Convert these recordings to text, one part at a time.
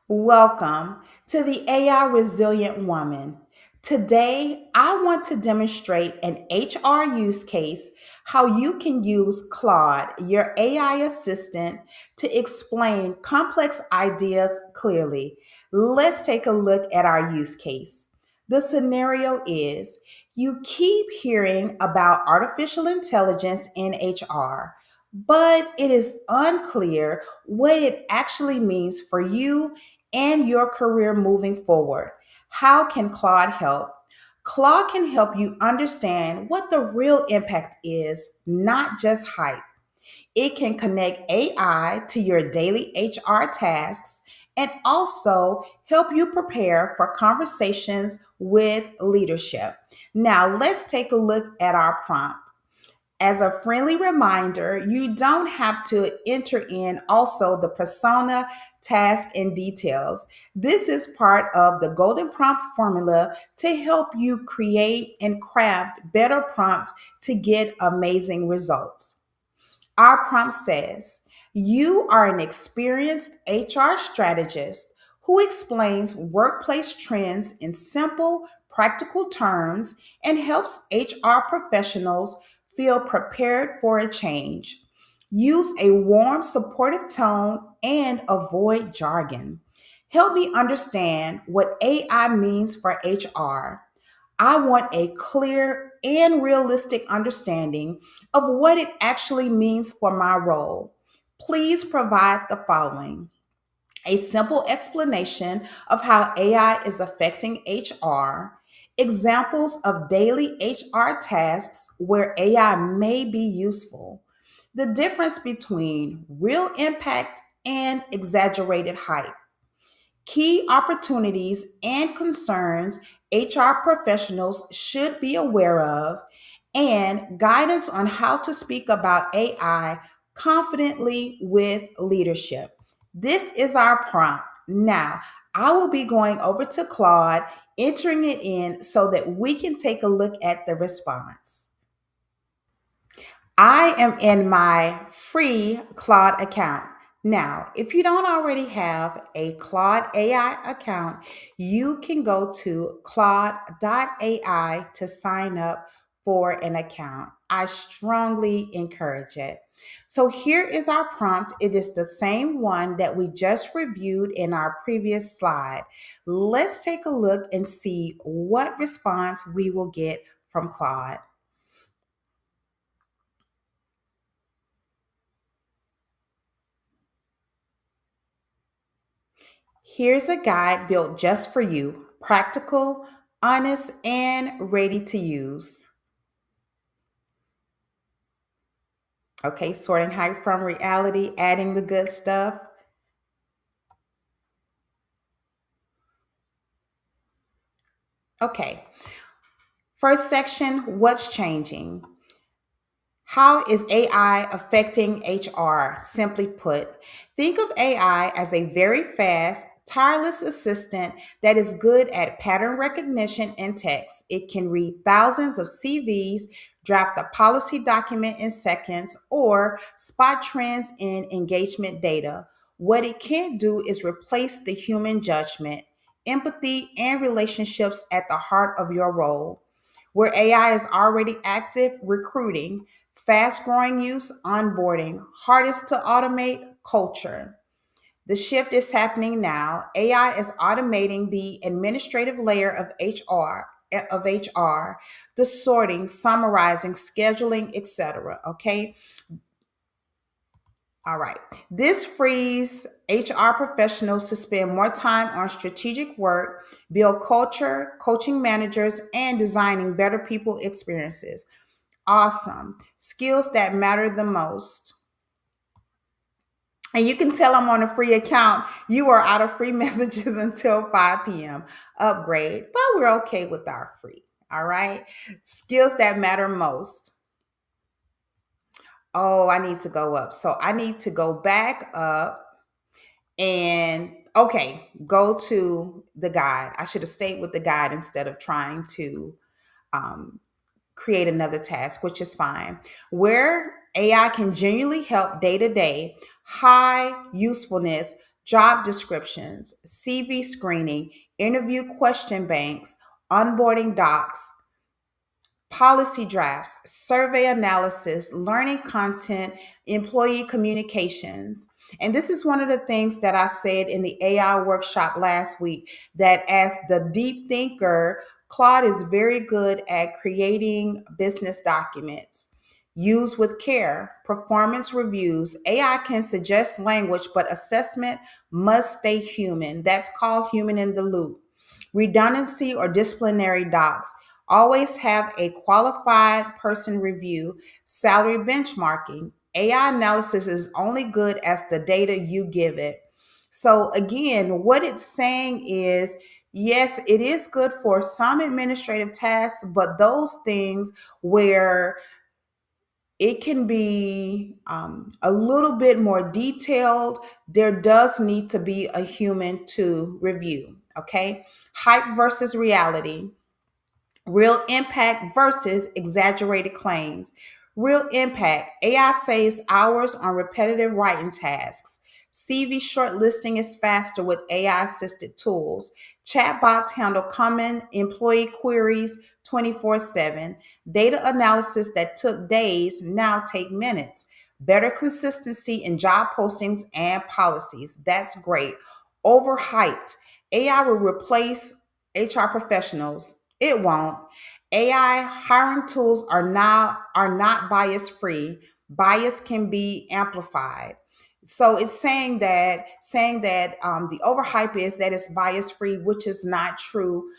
Welcome to the AI Resilient Woman. Today, I want to demonstrate an HR use case how you can use Claude, your AI assistant, to explain complex ideas clearly. Let's take a look at our use case. The scenario is you keep hearing about artificial intelligence in HR, but it is unclear what it actually means for you and your career moving forward. How can Claude help? Claude can help you understand what the real impact is, not just hype. It can connect AI to your daily HR tasks and also help you prepare for conversations with leadership. Now, let's take a look at our prompt. As a friendly reminder, you don't have to enter in also the persona, task, and details. This is part of the golden prompt formula to help you create and craft better prompts to get amazing results. Our prompt says, you are an experienced HR strategist who explains workplace trends in simple, practical terms and helps HR professionals feel prepared for a change. Use a warm, supportive tone and avoid jargon. Help me understand what AI means for HR. I want a clear and realistic understanding of what it actually means for my role. Please provide the following: a simple explanation of how AI is affecting HR, examples of daily HR tasks where AI may be useful, the difference between real impact and exaggerated hype, key opportunities and concerns HR professionals should be aware of, and guidance on how to speak about AI confidently with leadership. This is our prompt. Now, I will be going over to Claude, entering it in so that we can take a look at the response. I am in my free Claude account. Now, if you don't already have a Claude AI account, you can go to Claude AI to sign up for an account. I strongly encourage it. So here is our prompt. It is the same one that we just reviewed in our previous slide. Let's take a look and see what response we will get from Claude. Here's a guide built just for you, practical, honest, and ready to use. Okay, sorting hype from reality, adding the good stuff. Okay, first section, what's changing? How is AI affecting HR? Simply put, think of AI as a very fast, tireless assistant that is good at pattern recognition and text. It can read thousands of CVs, draft a policy document in seconds, or spot trends in engagement data. What it can't do is replace the human judgment, empathy, and relationships at the heart of your role. Where AI is already active, recruiting, fast growing use, onboarding, hardest to automate, culture. The shift is happening now. AI is automating the administrative layer of HR, the sorting, summarizing, scheduling, etc. Okay? All right. This frees HR professionals to spend more time on strategic work, build culture, coaching managers, and designing better people experiences. Awesome. Skills that matter the most. And you can tell I'm on a free account. You are out of free messages until 5 p.m. Upgrade, but we're okay with our free. All right. Skills that matter most. Oh, I need to go up. So I need to go back up and okay, go to the guide. I should have stayed with the guide instead of trying to um, create another task, which is fine. Where AI can genuinely help day to day, high usefulness, job descriptions, CV screening, interview question banks, onboarding docs, policy drafts, survey analysis, learning content, employee communications. And this is one of the things that I said in the AI workshop last week, that as the deep thinker, Claude is very good at creating business documents. Use with care, performance reviews. AI can suggest language, but assessment must stay human. That's called human in the loop. Redundancy or disciplinary docs. Always have a qualified person review. Salary benchmarking. AI analysis is only good as the data you give it. So, again, what it's saying is yes, it is good for some administrative tasks, but those things where it can be a little bit more detailed, there does need to be a human to review. Okay. Hype versus reality. Real impact versus exaggerated claims. Real impact. AI saves hours on repetitive writing tasks. CV shortlisting is faster with AI assisted tools. Chatbots handle common employee queries 24/7. Data analysis that took days now take minutes. Better consistency in job postings and policies. That's great. Overhyped. AI will replace HR professionals. It won't. AI hiring tools are not bias free. Bias can be amplified. So it's saying that the overhype is that it's bias free, which is not true.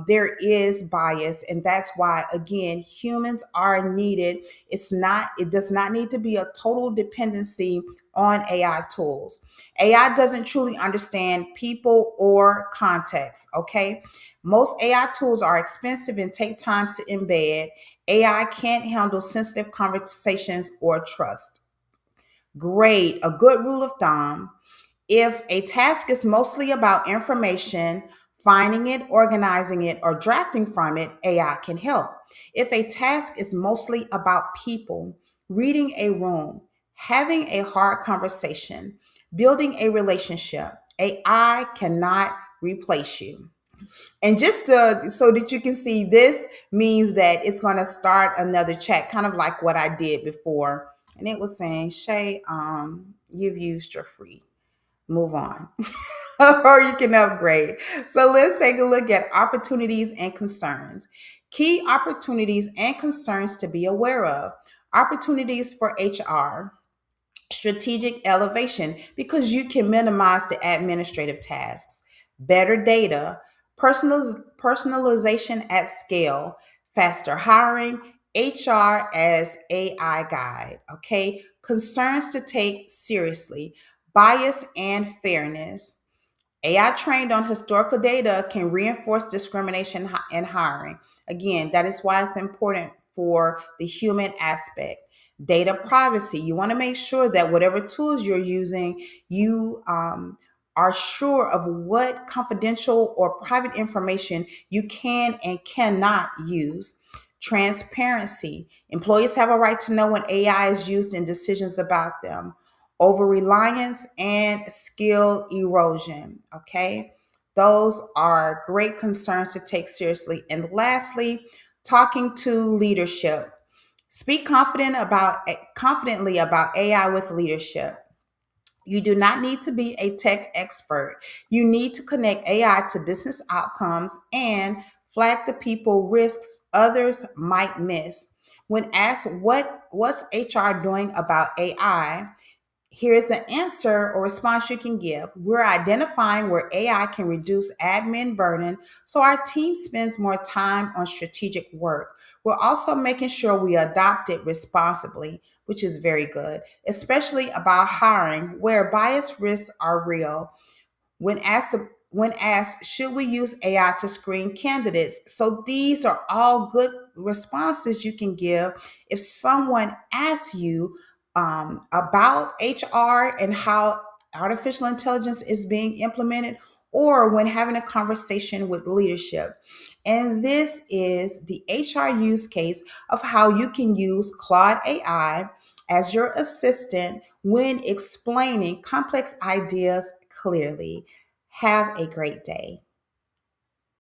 There is bias, and that's why again humans are needed. It does not need to be a total dependency on AI tools. AI doesn't truly understand people or context. Okay, most AI tools are expensive and take time to embed. AI can't handle sensitive conversations or trust. Great. A good rule of thumb: if a task is mostly about information, finding it, organizing it, or drafting from it, AI can help. If a task is mostly about people, reading a room, having a hard conversation, building a relationship, AI cannot replace you. And just so that you can see, this means that it's going to start another chat, kind of like what I did before. And it was saying, Shay, you've used your free. Move on. Or you can upgrade. So let's take a look at opportunities and concerns. Key opportunities and concerns to be aware of. Opportunities for HR. Strategic elevation, because you can minimize the administrative tasks. Better data. Personalization at scale. Faster hiring. HR as AI guide. Okay. Concerns to take seriously. Bias and fairness. AI trained on historical data can reinforce discrimination in hiring. Again, that is why it's important for the human aspect. Data privacy. You want to make sure that whatever tools you're using, you are sure of what confidential or private information you can and cannot use. Transparency. Employees have a right to know when AI is used in decisions about them. Over reliance and skill erosion. Okay, those are great concerns to take seriously. And lastly, talking to leadership. Speak confidently about AI with leadership. You do not need to be a tech expert. You need to connect AI to business outcomes and flag the people risks others might miss. When asked what's HR doing about AI, here's an answer or response you can give. We're identifying where AI can reduce admin burden so our team spends more time on strategic work. We're also making sure we adopt it responsibly, which is very good, especially about hiring where bias risks are real. When asked should we use AI to screen candidates? So these are all good responses you can give if someone asks you about HR and how artificial intelligence is being implemented, or when having a conversation with leadership. And this is the HR use case of how you can use Claude AI as your assistant when explaining complex ideas clearly. Have a great day.